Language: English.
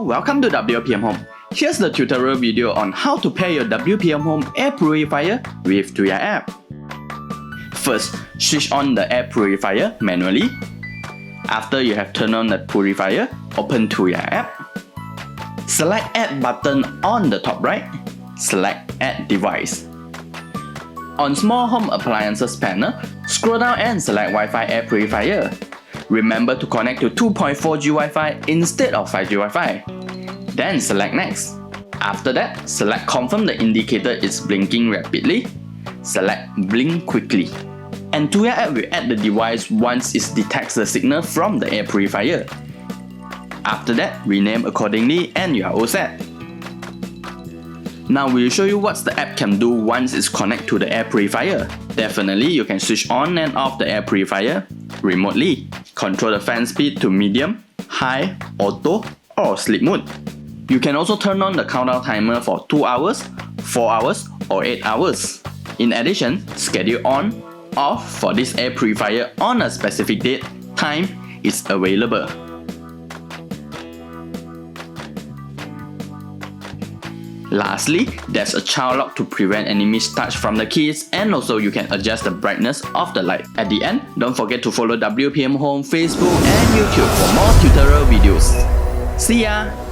welcome to WPM Home. Here's the tutorial video on how to pair your WPM Home Air Purifier with Tuya App. First, switch on the air purifier manually. After you have turned on the purifier, open Tuya App. Select Add button on the top right. Select Add Device. On Small Home Appliances panel, scroll down and select Wi-Fi Air Purifier. Remember to connect to 2.4G Wi-Fi instead of 5G Wi-Fi. Then select Next. After that, select Confirm the indicator is blinking rapidly. Select Blink Quickly. And Tuya App will add the device once it detects the signal from the air purifier. After that, rename accordingly and you are all set. Now we'll show you what the app can do once it's connected to the air purifier. Definitely, you can switch on and off the air purifier remotely. Control the fan speed to medium, high, auto, or sleep mode. You can also turn on the countdown timer for 2 hours, 4 hours, or 8 hours. In addition, schedule on, off for this air purifier on a specific date, time is available. Lastly, there's a child lock to prevent any mistouch from the kids, and also you can adjust the brightness of the light. At the end, don't forget to follow WPM Home Facebook and YouTube for more tutorial videos. See ya!